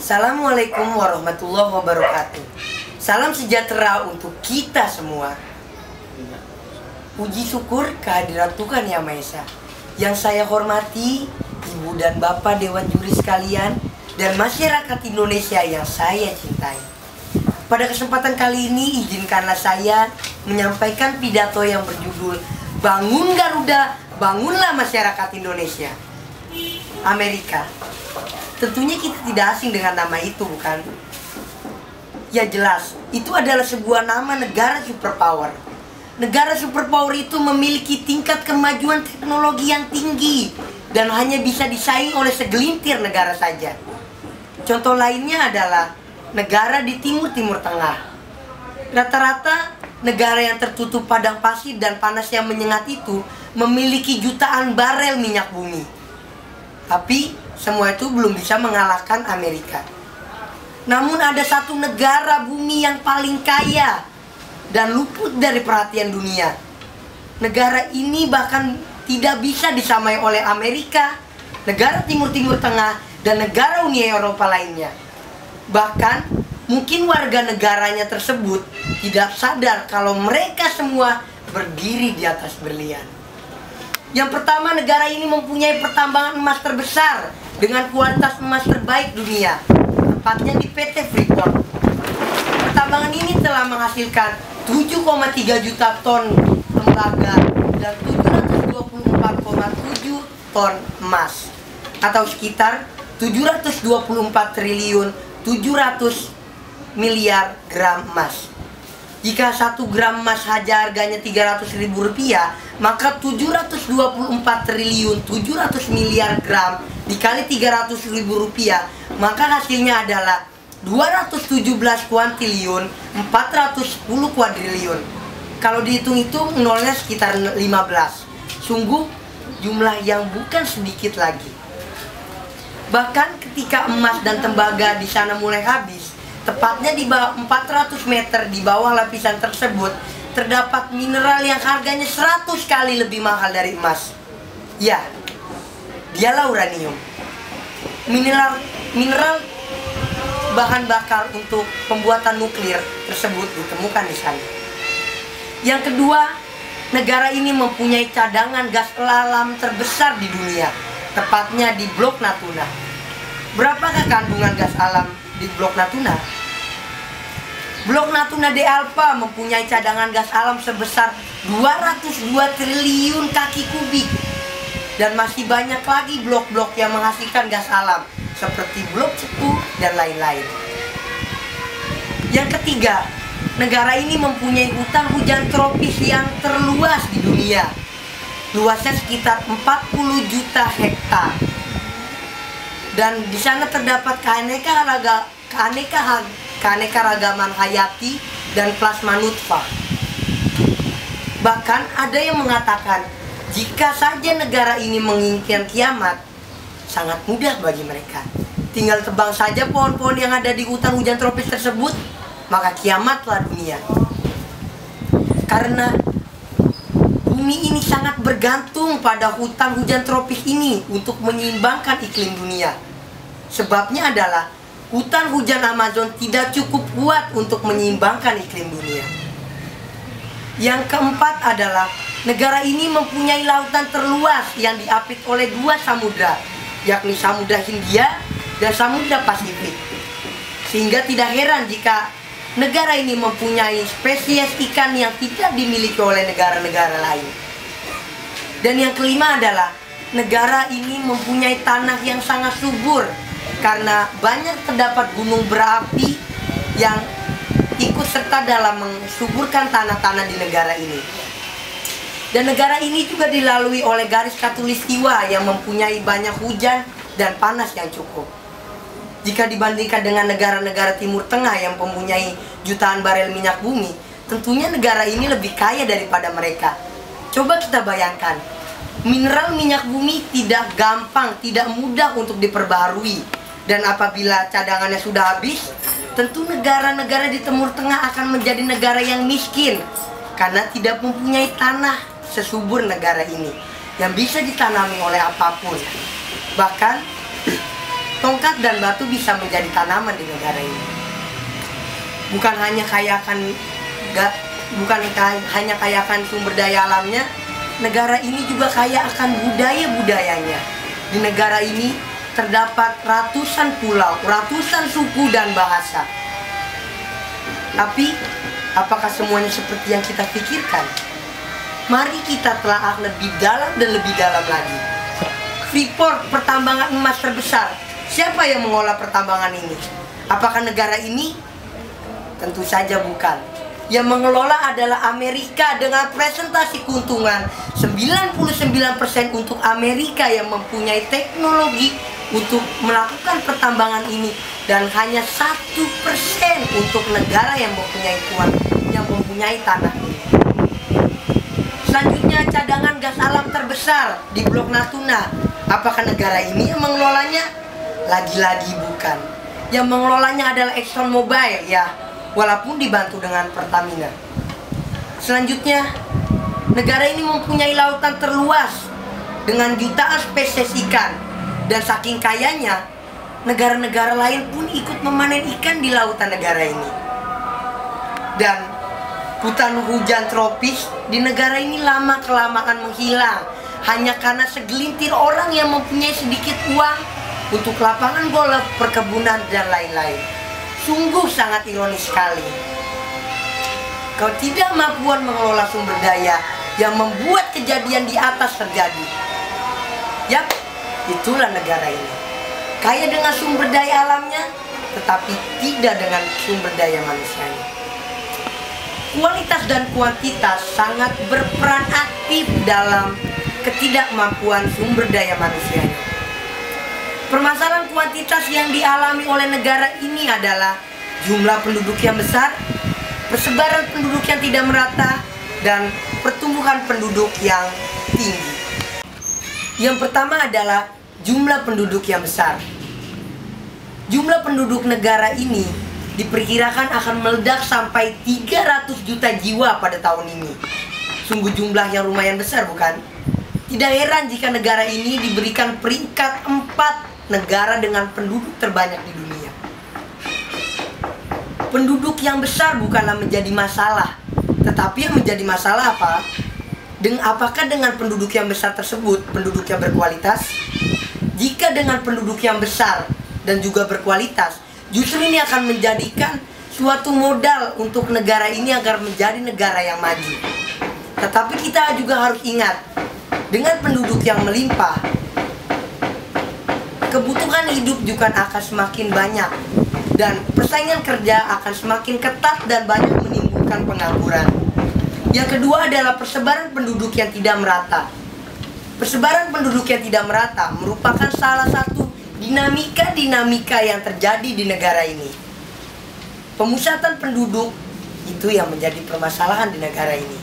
Assalamualaikum warahmatullahi wabarakatuh. Salam sejahtera untuk kita semua. Puji syukur kehadiran Tuhan Yang Maha Esa. Yang saya hormati Ibu dan Bapak Dewan Juri sekalian dan masyarakat Indonesia yang saya cintai. Pada kesempatan kali ini izinkanlah saya menyampaikan pidato yang berjudul Bangun Garuda, Bangunlah Masyarakat Indonesia. Amerika. Tentunya kita tidak asing dengan nama itu, bukan? Ya jelas, itu adalah sebuah nama negara superpower. Negara superpower itu memiliki tingkat kemajuan teknologi yang tinggi dan hanya bisa disaing oleh segelintir negara saja. Contoh lainnya adalah negara di Timur Tengah. Rata-rata negara yang tertutup padang pasir dan panas yang menyengat itu memiliki jutaan barel minyak bumi. Tapi semua itu belum bisa mengalahkan Amerika. Namun ada satu negara bumi yang paling kaya dan luput dari perhatian dunia. Negara ini bahkan tidak bisa disamai oleh Amerika, negara Timur Tengah, dan negara Uni Eropa lainnya. Bahkan mungkin warga negaranya tersebut tidak sadar kalau mereka semua berdiri di atas berlian. Yang pertama, negara ini mempunyai pertambangan emas terbesar dengan kualitas emas terbaik dunia, tepatnya di PT Freeport. Pertambangan ini telah menghasilkan 7,3 juta ton tembaga dan 724,7 ton emas, atau sekitar 724 triliun 700 miliar gram emas. Jika 1 gram emas saja harganya Rp300.000, maka 724 triliun 700 miliar gram dikali Rp300.000, maka hasilnya adalah 217 kuantiliun 410 kuadriliun. Kalau dihitung-hitung nolnya sekitar 15. Sungguh jumlah yang bukan sedikit lagi. Bahkan ketika emas dan tembaga di sana mulai habis, tepatnya di bawah 400 meter di bawah lapisan tersebut terdapat mineral yang harganya 100 kali lebih mahal dari emas. Ya, dialah uranium. Mineral bahan bakar untuk pembuatan nuklir tersebut ditemukan di sana. Yang kedua, negara ini mempunyai cadangan gas alam terbesar di dunia, tepatnya di Blok Natuna. Berapakah kandungan gas alam di Blok Natuna? Blok Natuna de Alpha mempunyai cadangan gas alam sebesar 202 triliun kaki kubik. Dan masih banyak lagi blok-blok yang menghasilkan gas alam seperti Blok Cepu dan lain-lain. Yang ketiga, negara ini mempunyai hutan hujan tropis yang terluas di dunia. Luasnya sekitar 40 juta hektar. Dan di sana terdapat keanekaragaman hayati dan plasma nutfah. Bahkan ada yang mengatakan jika saja negara ini menginginkan kiamat, sangat mudah bagi mereka. Tinggal tebang saja pohon-pohon yang ada di hutan hujan tropis tersebut, maka kiamatlah dunia. Karena bumi ini sangat bergantung pada hutan hujan tropis ini untuk menyeimbangkan iklim dunia. Sebabnya adalah hutan hujan Amazon tidak cukup kuat untuk menyeimbangkan iklim dunia. Yang keempat adalah negara ini mempunyai lautan terluas yang diapit oleh 2 samudra, yakni Samudra Hindia dan Samudra Pasifik. Sehingga tidak heran jika negara ini mempunyai spesies ikan yang tidak dimiliki oleh negara-negara lain. Dan yang kelima adalah negara ini mempunyai tanah yang sangat subur karena banyak terdapat gunung berapi yang ikut serta dalam mensuburkan tanah-tanah di negara ini. Dan negara ini juga dilalui oleh garis khatulistiwa yang mempunyai banyak hujan dan panas yang cukup. Jika dibandingkan dengan negara-negara Timur Tengah yang mempunyai jutaan barel minyak bumi, tentunya negara ini lebih kaya daripada mereka. Coba kita bayangkan, mineral minyak bumi tidak gampang, tidak mudah untuk diperbarui. Dan apabila cadangannya sudah habis, tentu negara-negara di Timur Tengah akan menjadi negara yang miskin karena tidak mempunyai tanah sesubur negara ini yang bisa ditanami oleh apapun. Bahkan tongkat dan batu bisa menjadi tanaman di negara ini. Bukan hanya kaya akan sumber daya alamnya, negara ini juga kaya akan budaya-budayanya. Di negara ini terdapat ratusan pulau, ratusan suku dan bahasa. Tapi, apakah semuanya seperti yang kita pikirkan? Mari kita telaah lebih dalam dan lebih dalam lagi. Freeport, pertambangan emas terbesar. Siapa yang mengolah pertambangan ini? Apakah negara ini? Tentu saja bukan. Yang mengelola adalah Amerika dengan presentasi keuntungan 99% untuk Amerika yang mempunyai teknologi untuk melakukan pertambangan ini, dan hanya 1% untuk negara yang mempunyai tanah ini. Selanjutnya, cadangan gas alam terbesar di Blok Natuna. Apakah negara ini yang mengelolanya? Lagi-lagi bukan. Yang mengelolanya adalah ExxonMobil, ya, walaupun dibantu dengan Pertamina. Selanjutnya, negara ini mempunyai lautan terluas dengan jutaan spesies ikan. Dan saking kayanya, negara-negara lain pun ikut memanen ikan di lautan negara ini. Dan hutan hujan tropis di negara ini lama-kelamaan menghilang hanya karena segelintir orang yang mempunyai sedikit uang untuk lapangan golf, perkebunan, dan lain-lain. Sungguh sangat ironis sekali. Ketidakmampuan mengelola sumber daya yang membuat kejadian di atas terjadi. Yap, itulah negara ini. Kaya dengan sumber daya alamnya, tetapi tidak dengan sumber daya manusianya. Kualitas dan kuantitas sangat berperan aktif dalam ketidakmampuan sumber daya manusianya. Permasalahan kuantitas yang dialami oleh negara ini adalah jumlah penduduk yang besar, persebaran penduduk yang tidak merata, dan pertumbuhan penduduk yang tinggi. Yang pertama adalah jumlah penduduk yang besar. Jumlah penduduk negara ini diperkirakan akan meledak sampai 300 juta jiwa pada tahun ini. Sungguh jumlah yang lumayan besar, bukan? Tidak heran jika negara ini diberikan peringkat 4 negara dengan penduduk terbanyak di dunia. Penduduk yang besar bukanlah menjadi masalah, tetapi yang menjadi masalah apa? Apakah dengan penduduk yang besar tersebut penduduk yang berkualitas? Jika dengan penduduk yang besar dan juga berkualitas, justru ini akan menjadikan suatu modal untuk negara ini agar menjadi negara yang maju. Tetapi kita juga harus ingat, dengan penduduk yang melimpah, kebutuhan hidup juga akan semakin banyak, dan persaingan kerja akan semakin ketat dan banyak menimbulkan pengangguran. Yang kedua adalah persebaran penduduk yang tidak merata. Persebaran penduduk yang tidak merata merupakan salah satu dinamika yang terjadi di negara ini. Pemusatan penduduk itu yang menjadi permasalahan di negara ini.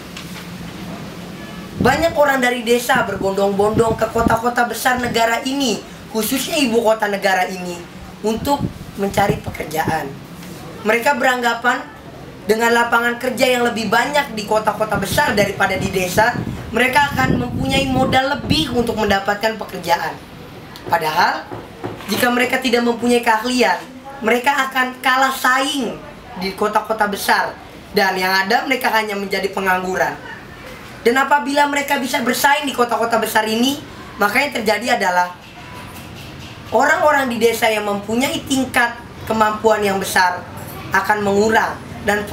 Banyak orang dari desa berbondong-bondong ke kota-kota besar negara ini, khususnya ibu kota negara ini, untuk mencari pekerjaan. Mereka beranggapan dengan lapangan kerja yang lebih banyak di kota-kota besar daripada di desa, mereka akan mempunyai modal lebih untuk mendapatkan pekerjaan. Padahal, jika mereka tidak mempunyai keahlian, mereka akan kalah saing di kota-kota besar, dan yang ada mereka hanya menjadi pengangguran. Dan apabila mereka bisa bersaing di kota-kota besar ini, maka yang terjadi adalah orang-orang di desa yang mempunyai tingkat kemampuan yang besar akan mengurang, dan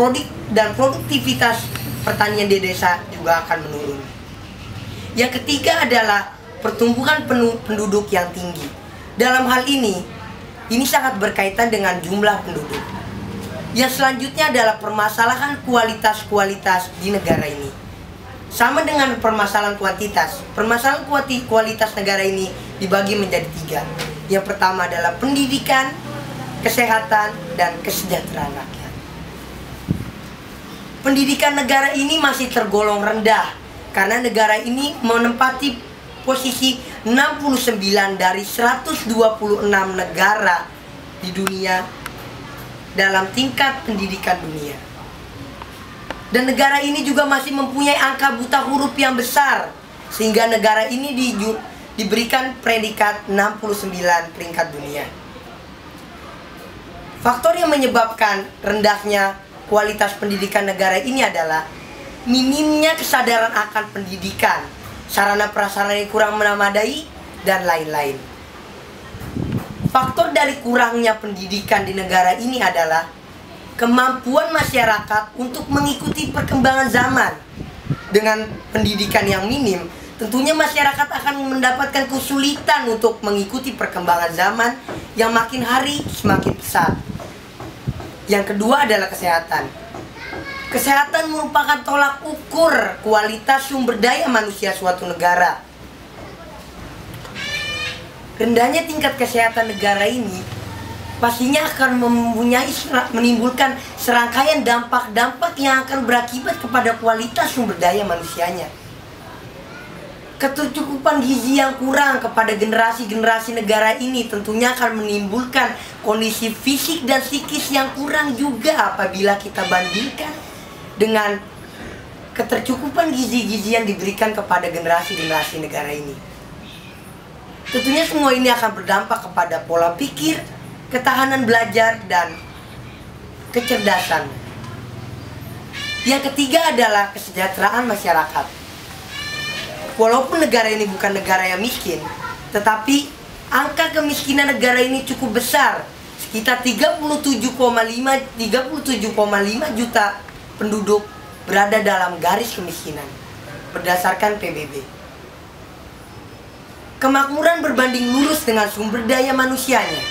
produktivitas pertanian di desa juga akan menurun. Yang ketiga adalah pertumbuhan penduduk yang tinggi. Dalam hal ini sangat berkaitan dengan jumlah penduduk. Yang selanjutnya adalah permasalahan kualitas di negara ini. Sama dengan permasalahan kuantitas. Permasalahan kualitas negara ini dibagi menjadi 3. Yang pertama adalah pendidikan, kesehatan, dan kesejahteraan rakyat. Pendidikan negara ini masih tergolong rendah karena negara ini menempati posisi 69 dari 126 negara di dunia dalam tingkat pendidikan dunia. Dan negara ini juga masih mempunyai angka buta huruf yang besar, sehingga negara ini diberikan predikat 69 peringkat dunia. Faktor yang menyebabkan rendahnya kualitas pendidikan negara ini adalah minimnya kesadaran akan pendidikan, sarana prasarana yang kurang memadai, dan lain-lain. Faktor dari kurangnya pendidikan di negara ini adalah kemampuan masyarakat untuk mengikuti perkembangan zaman. Dengan pendidikan yang minim, tentunya masyarakat akan mendapatkan kesulitan untuk mengikuti perkembangan zaman yang makin hari semakin pesat. Yang kedua adalah kesehatan. Kesehatan merupakan tolak ukur kualitas sumber daya manusia suatu negara. Rendahnya tingkat kesehatan negara ini pastinya akan menimbulkan serangkaian dampak-dampak yang akan berakibat kepada kualitas sumber daya manusianya. Ketercukupan gizi yang kurang kepada generasi-generasi negara ini tentunya akan menimbulkan kondisi fisik dan psikis yang kurang juga apabila kita bandingkan dengan ketercukupan gizi-gizi yang diberikan kepada generasi-generasi negara ini. Tentunya semua ini akan berdampak kepada pola pikir, ketahanan belajar, dan kecerdasan. Yang ketiga adalah kesejahteraan masyarakat. Walaupun negara ini bukan negara yang miskin, tetapi angka kemiskinan negara ini cukup besar. Sekitar 37,5 juta penduduk berada dalam garis kemiskinan berdasarkan PBB. Kemakmuran berbanding lurus dengan sumber daya manusianya.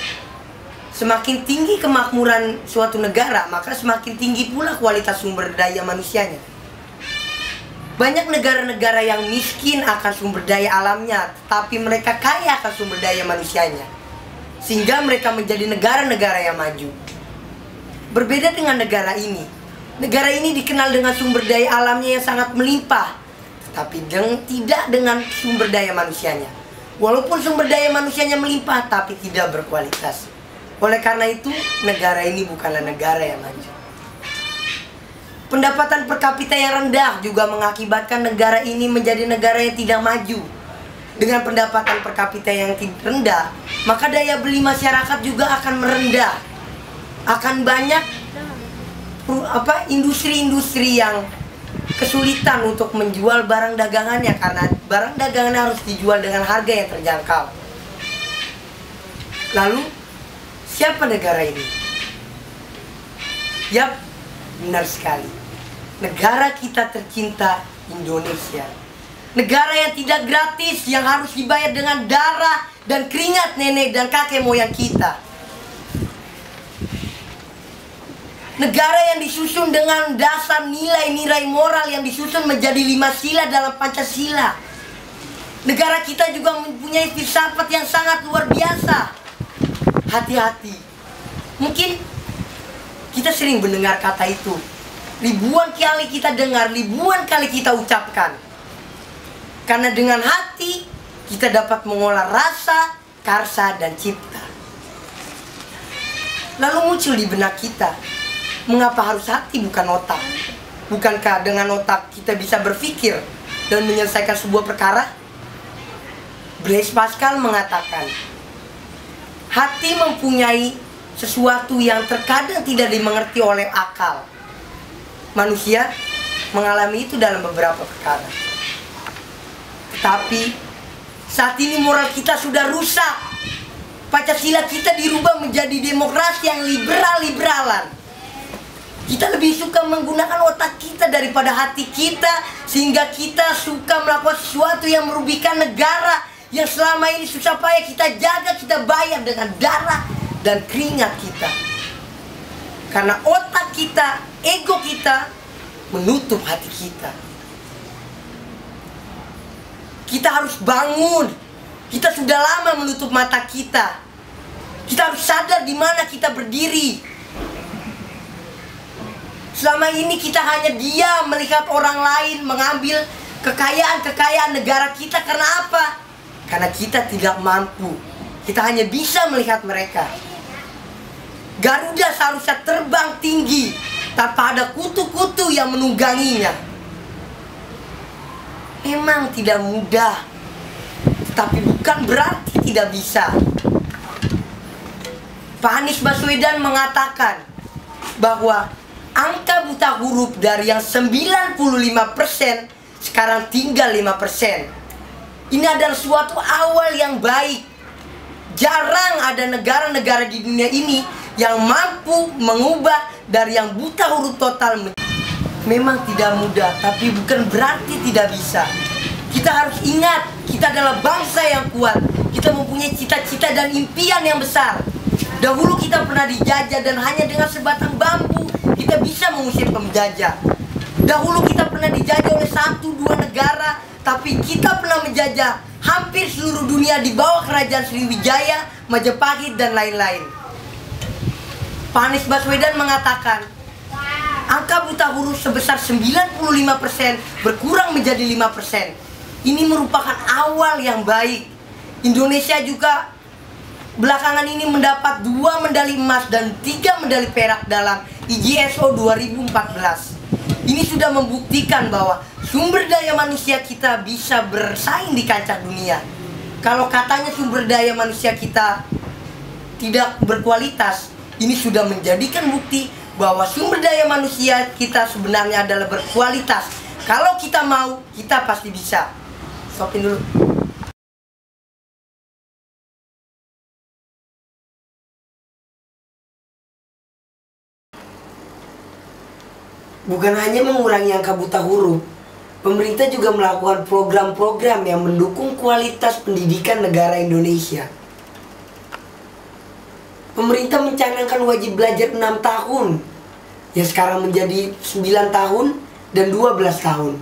Semakin tinggi kemakmuran suatu negara, maka semakin tinggi pula kualitas sumber daya manusianya. Banyak negara-negara yang miskin akan sumber daya alamnya, tapi mereka kaya akan sumber daya manusianya, sehingga mereka menjadi negara-negara yang maju. Berbeda dengan negara ini dikenal dengan sumber daya alamnya yang sangat melimpah, tapi tidak dengan sumber daya manusianya. Walaupun sumber daya manusianya melimpah, tapi tidak berkualitas. Oleh karena itu, negara ini bukanlah negara yang maju. Pendapatan per kapita yang rendah juga mengakibatkan negara ini menjadi negara yang tidak maju. Dengan pendapatan per kapita yang rendah, maka daya beli masyarakat juga akan merendah. Akan banyak industri-industri yang kesulitan untuk menjual barang dagangannya karena barang dagangannya harus dijual dengan harga yang terjangkau. Lalu, siapa negara ini? Yap, benar sekali. Negara kita tercinta, Indonesia. Negara yang tidak gratis, yang harus dibayar dengan darah dan keringat nenek dan kakek moyang kita. Negara yang disusun dengan dasar nilai-nilai moral yang disusun menjadi 5 sila dalam Pancasila. Negara kita juga mempunyai filsafat yang sangat luar biasa. Hati-hati. Mungkin kita sering mendengar kata itu. Ribuan kali kita dengar, ribuan kali kita ucapkan. Karena dengan hati kita dapat mengolah rasa, karsa, dan cipta. Lalu muncul di benak kita, mengapa harus hati bukan otak? Bukankah dengan otak kita bisa berpikir dan menyelesaikan sebuah perkara? Blaise Pascal mengatakan, hati mempunyai sesuatu yang terkadang tidak dimengerti oleh akal. Manusia mengalami itu dalam beberapa perkara. Tetapi saat ini moral kita sudah rusak. Pancasila kita dirubah menjadi demokrasi yang liberal-liberalan. Kita lebih suka menggunakan otak kita daripada hati kita, sehingga kita suka melakukan sesuatu yang merugikan negara yang selama ini susah payah kita jaga, kita bayar dengan darah dan keringat kita. Karena otak kita, ego kita menutup hati kita. Kita harus bangun. Kita sudah lama menutup mata kita. Kita harus sadar di mana kita berdiri. Selama ini kita hanya diam melihat orang lain mengambil kekayaan-kekayaan negara kita. Karena apa? Karena kita tidak mampu. Kita hanya bisa melihat mereka. Garuda seharusnya terbang tinggi tanpa ada kutu-kutu yang menungganginya. Memang tidak mudah, tapi bukan berarti tidak bisa. Pak Anies Baswedan mengatakan bahwa angka buta huruf dari yang 95% sekarang tinggal 5%. Ini adalah suatu awal yang baik. Jarang ada negara-negara di dunia ini yang mampu mengubah dari yang buta huruf total. Memang tidak mudah, tapi bukan berarti tidak bisa. Kita harus ingat, kita adalah bangsa yang kuat. Kita mempunyai cita-cita dan impian yang besar. Dahulu kita pernah dijajah dan hanya dengan sebatang bambu kita bisa mengusir penjajah. Dahulu kita pernah dijajah oleh 1-2 negara, tapi kita pernah menjajah hampir seluruh dunia di bawah kerajaan Sriwijaya, Majapahit, dan lain-lain. Pak Anies Baswedan mengatakan angka buta huruf sebesar 95% berkurang menjadi 5%. Ini merupakan awal yang baik. Indonesia juga belakangan ini mendapat 2 medali emas dan 3 medali perak dalam IGSO 2014. Ini sudah membuktikan bahwa sumber daya manusia kita bisa bersaing di kancah dunia. Kalau katanya sumber daya manusia kita tidak berkualitas, ini sudah menjadikan bukti bahwa sumber daya manusia kita sebenarnya adalah berkualitas. Kalau kita mau, kita pasti bisa. Stopin dulu. Bukan hanya mengurangi angka buta huruf, pemerintah juga melakukan program-program yang mendukung kualitas pendidikan negara Indonesia. Pemerintah mencanangkan wajib belajar 6 tahun, yang sekarang menjadi 9 tahun dan 12 tahun.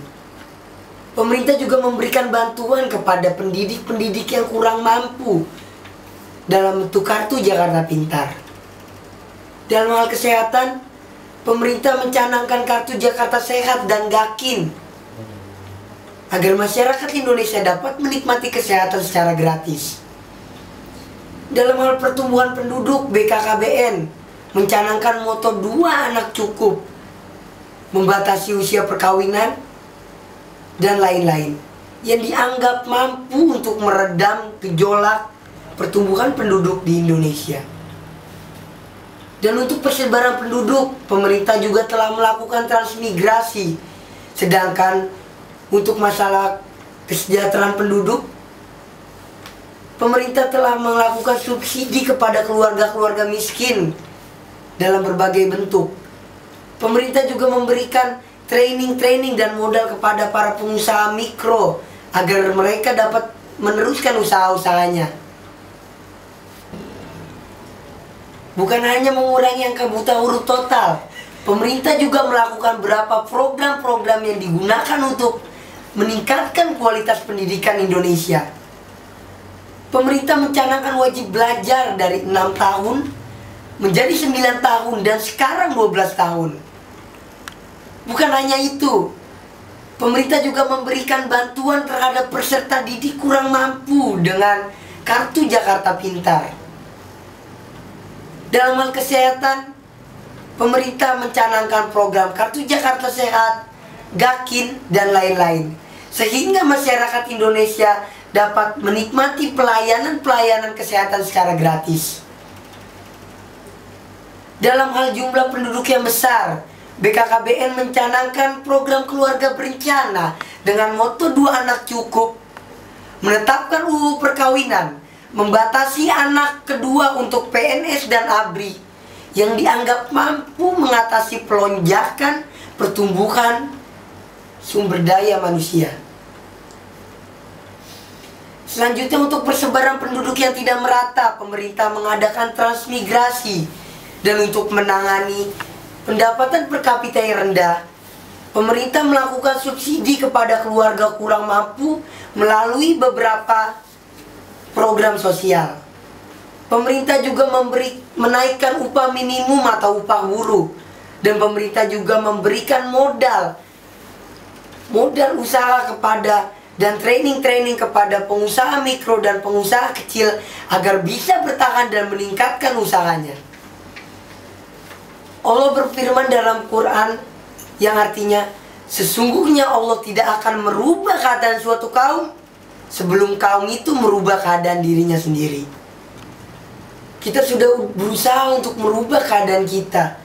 Pemerintah juga memberikan bantuan kepada pendidik-pendidik yang kurang mampu dalam bentuk kartu Jakarta Pintar. Dalam hal kesehatan, pemerintah mencanangkan kartu Jakarta Sehat dan Gakin agar masyarakat Indonesia dapat menikmati kesehatan secara gratis. Dalam hal pertumbuhan penduduk, BKKBN mencanangkan moto 2 anak cukup, membatasi usia perkawinan, dan lain-lain yang dianggap mampu untuk meredam gejolak pertumbuhan penduduk di Indonesia. Dan untuk persebaran penduduk, pemerintah juga telah melakukan transmigrasi. Sedangkan untuk masalah kesejahteraan penduduk, pemerintah telah melakukan subsidi kepada keluarga-keluarga miskin dalam berbagai bentuk. Pemerintah juga memberikan training dan modal kepada para pengusaha mikro agar mereka dapat meneruskan usaha-usahanya. Bukan hanya mengurangi angka buta huruf total, pemerintah juga melakukan beberapa program-program yang digunakan untuk meningkatkan kualitas pendidikan Indonesia. Pemerintah mencanangkan wajib belajar dari 6 tahun menjadi 9 tahun dan sekarang 12 tahun. Bukan hanya itu, pemerintah juga memberikan bantuan terhadap peserta didik kurang mampu dengan kartu Jakarta Pintar. Dalam hal kesehatan, pemerintah mencanangkan program kartu Jakarta Sehat, Gakin, dan lain-lain, sehingga masyarakat Indonesia dapat menikmati pelayanan-pelayanan kesehatan secara gratis. Dalam hal jumlah penduduk yang besar, BKKBN mencanangkan program keluarga berencana dengan moto 2 anak cukup, menetapkan UU perkawinan, membatasi anak kedua untuk PNS dan ABRI yang dianggap mampu mengatasi pelonjakan pertumbuhan sumber daya manusia. Selanjutnya, untuk persebaran penduduk yang tidak merata, pemerintah mengadakan transmigrasi. Dan untuk menangani pendapatan per kapita yang rendah, pemerintah melakukan subsidi kepada keluarga kurang mampu melalui beberapa program sosial. Pemerintah juga menaikkan upah minimum atau upah buruh. Dan pemerintah juga memberikan modal usaha kepada dan training kepada pengusaha mikro dan pengusaha kecil agar bisa bertahan dan meningkatkan usahanya. Allah berfirman dalam Quran yang artinya, sesungguhnya Allah tidak akan merubah keadaan suatu kaum sebelum kaum itu merubah keadaan dirinya sendiri. kita sudah berusaha untuk merubah keadaan kita.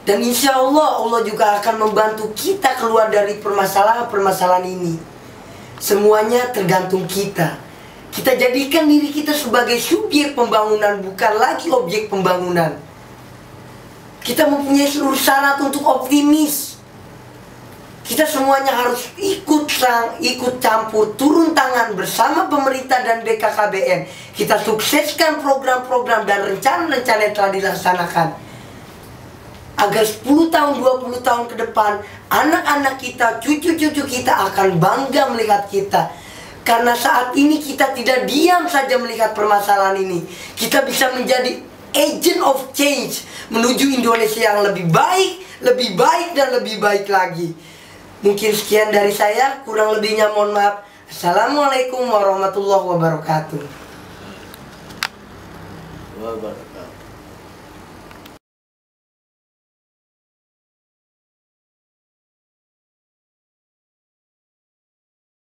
Dan insya Allah, Allah juga akan membantu kita keluar dari permasalahan-permasalahan ini. Semuanya tergantung kita. Kita jadikan diri kita sebagai subjek pembangunan, bukan lagi objek pembangunan. Kita mempunyai seluruh syarat untuk optimis. Kita semuanya harus ikut campur, turun tangan bersama pemerintah dan BKKBN. Kita sukseskan program-program dan rencana-rencana yang telah dilaksanakan. Agar 10 tahun, 20 tahun ke depan, anak-anak kita, cucu-cucu kita akan bangga melihat kita. Karena saat ini kita tidak diam saja melihat permasalahan ini. Kita bisa menjadi agent of change menuju Indonesia yang lebih baik dan lebih baik lagi. Mungkin sekian dari saya, kurang lebihnya mohon maaf. Assalamualaikum warahmatullahi wabarakatuh.